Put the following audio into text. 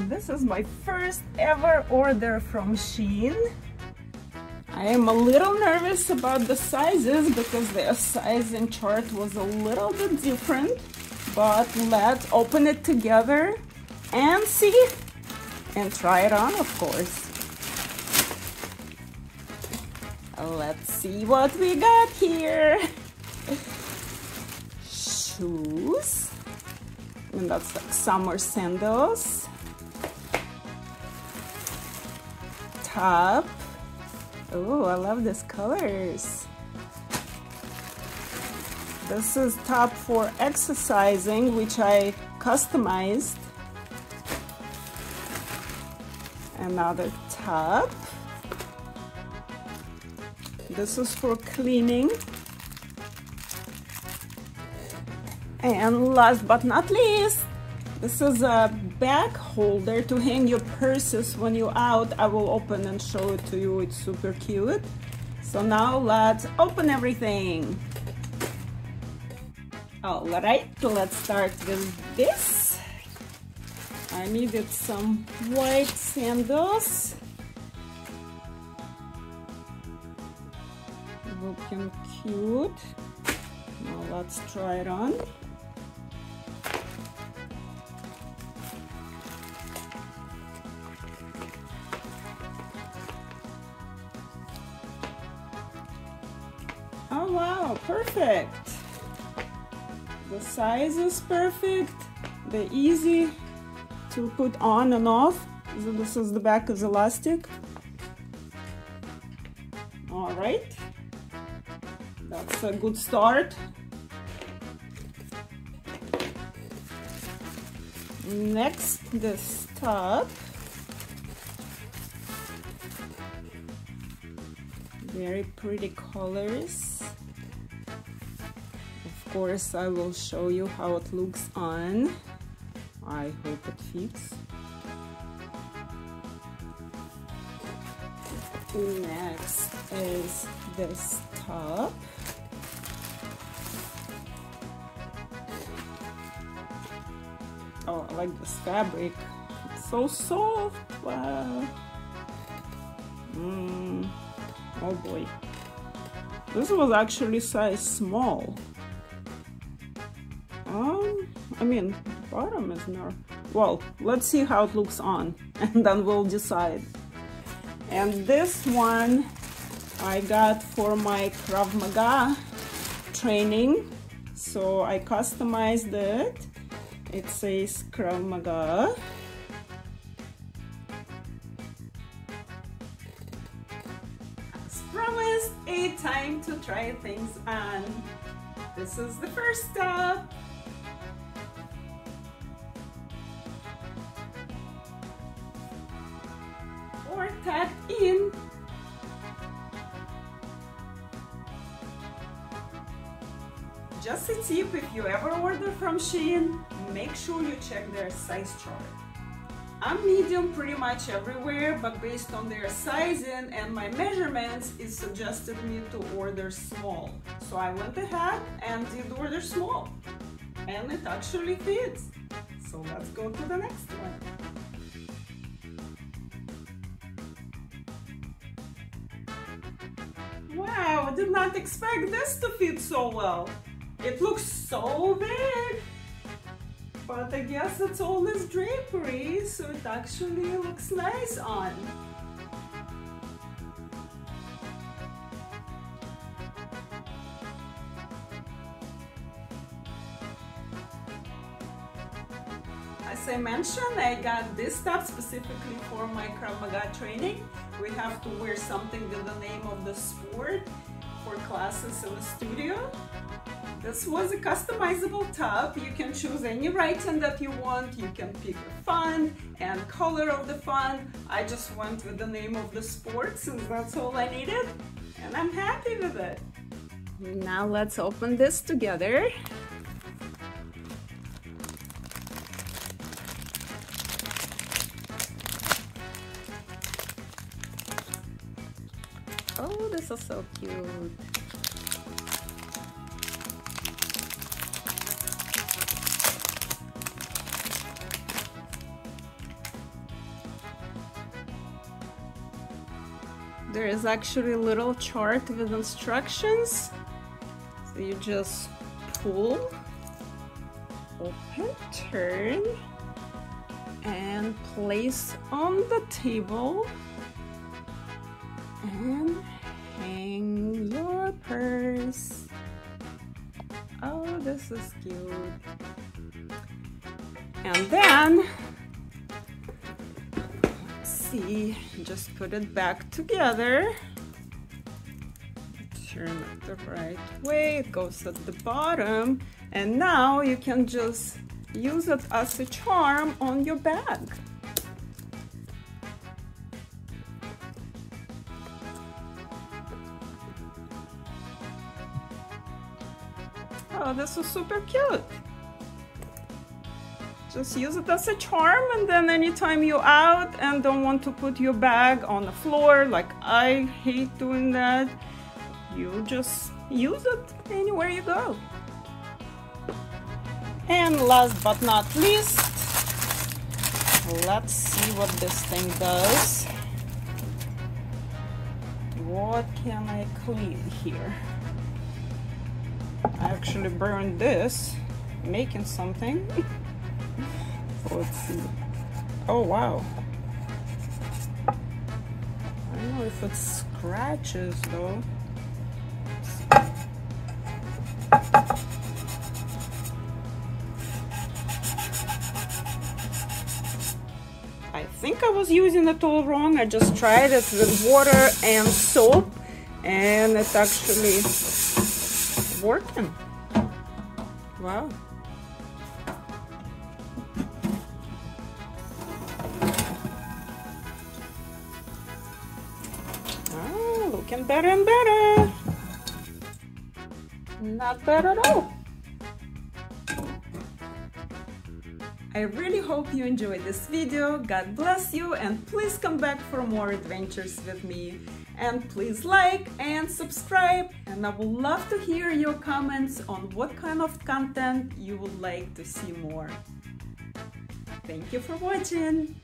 This is my first ever order from Shein. I am a little nervous about the sizes because their sizing chart was a little bit different, but let's open it together and see and try it on, of course. Let's see what we got here. Shoes, and that's like summer sandals. Top. Oh, I love these colors. This is top for exercising, which I customized. Another top. This is for cleaning. And last but not least, this is a bag holder to hang your purses when you're out. I will open and show it to you. It's super cute. So now let's open everything. All right, let's start with this. I needed some white sandals. Looking cute. Now let's try it on. Oh wow, perfect. The size is perfect. They're easy to put on and off. So this is the back is elastic. All right. That's a good start. Next, this top. Very pretty colors. Of course, I will show you how it looks on. I hope it fits. Next is this top. Oh, I like this fabric. It's so soft. Wow. Oh boy. This was actually size small. I mean, bottom is more. Well, let's see how it looks on and then we'll decide. And this one I got for my Krav Maga training. So I customized it. It says Krav Maga. As promised, a time to try things on. This is the first step. Or tacked in. Just a tip, if you ever order from Shein, make sure you check their size chart. I'm medium pretty much everywhere, but based on their sizing and my measurements, it suggested me to order small. So I went ahead and did order small. And it actually fits. So let's go to the next one. Wow, I did not expect this to fit so well. It looks so big, but I guess it's all this drapery, so it actually looks nice on. As I mentioned, I got this top specifically for my Krav Maga training. We have to wear something with the name of the sport for classes in the studio. This was a customizable top. You can choose any writing that you want. You can pick the font and color of the font. I just went with the name of the sport since that's all I needed. And I'm happy with it. Now let's open this together. Oh, this is so cute. There is actually a little chart with instructions. So you just pull, open, turn, and place on the table and hang your purse. Oh, this is cute. And then, let's see, just put it back together. Turn it the right way, it goes at the bottom. And now you can just use it as a charm on your bag. Oh, this is super cute. Just use it as a charm, and then anytime you're out and don't want to put your bag on the floor, like I hate doing that, you just use it anywhere you go. And last but not least, let's see what this thing does. What can I clean here? I actually burned this making something. Let's see. Oh wow. I don't know if it scratches though. I think I was using it all wrong. I just tried it with water and soap and it's actually working. Wow. Oh, looking better and better. Not bad at all. I really hope you enjoyed this video. God bless you, and please come back for more adventures with me. And please like and subscribe, and I would love to hear your comments on what kind of content you would like to see more. Thank you for watching.